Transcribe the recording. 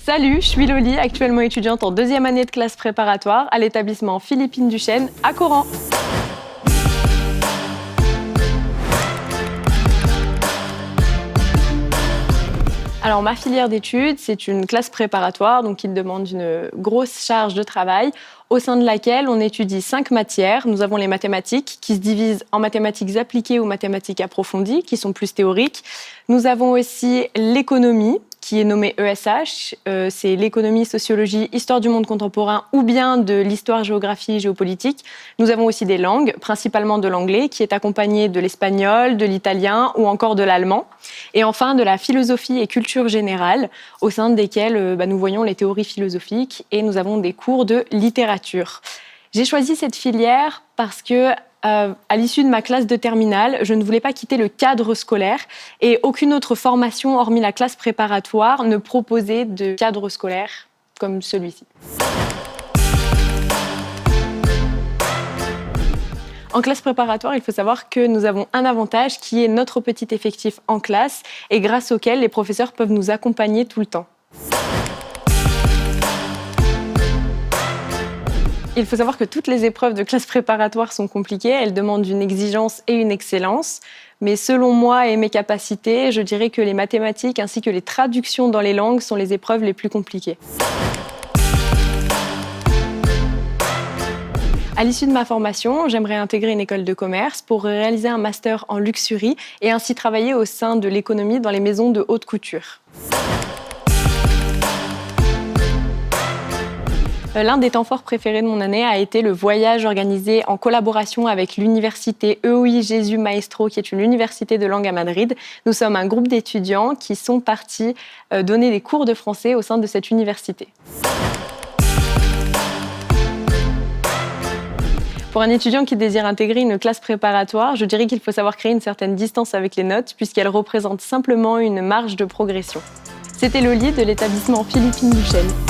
Salut, je suis Loli, actuellement étudiante en deuxième année de classe préparatoire à l'établissement Philippine Duchesne à Coran. Alors ma filière d'études, c'est une classe préparatoire, donc qui demande une grosse charge de travail, au sein de laquelle on étudie 5 matières. Nous avons les mathématiques, qui se divisent en mathématiques appliquées ou mathématiques approfondies, qui sont plus théoriques. Nous avons aussi l'économie, qui est nommée ESH, c'est l'économie, sociologie, histoire du monde contemporain ou bien de l'histoire, géographie, géopolitique. Nous avons aussi des langues, principalement de l'anglais, qui est accompagné de l'espagnol, de l'italien ou encore de l'allemand. Et enfin, de la philosophie et culture générale, au sein desquelles nous voyons les théories philosophiques et nous avons des cours de littérature. J'ai choisi cette filière parce que à l'issue de ma classe de terminale, je ne voulais pas quitter le cadre scolaire et aucune autre formation, hormis la classe préparatoire, ne proposait de cadre scolaire comme celui-ci. En classe préparatoire, il faut savoir que nous avons un avantage qui est notre petit effectif en classe et grâce auquel les professeurs peuvent nous accompagner tout le temps. Il faut savoir que toutes les épreuves de classe préparatoire sont compliquées, elles demandent une exigence et une excellence. Mais selon moi et mes capacités, je dirais que les mathématiques ainsi que les traductions dans les langues sont les épreuves les plus compliquées. À l'issue de ma formation, j'aimerais intégrer une école de commerce pour réaliser un master en luxury et ainsi travailler au sein de l'économie dans les maisons de haute couture. L'un des temps forts préférés de mon année a été le voyage organisé en collaboration avec l'université EOI Jésus Maestro, qui est une université de langue à Madrid. Nous sommes un groupe d'étudiants qui sont partis donner des cours de français au sein de cette université. Pour un étudiant qui désire intégrer une classe préparatoire, je dirais qu'il faut savoir créer une certaine distance avec les notes, puisqu'elles représentent simplement une marge de progression. C'était Loli de l'établissement Philippine Duchesne.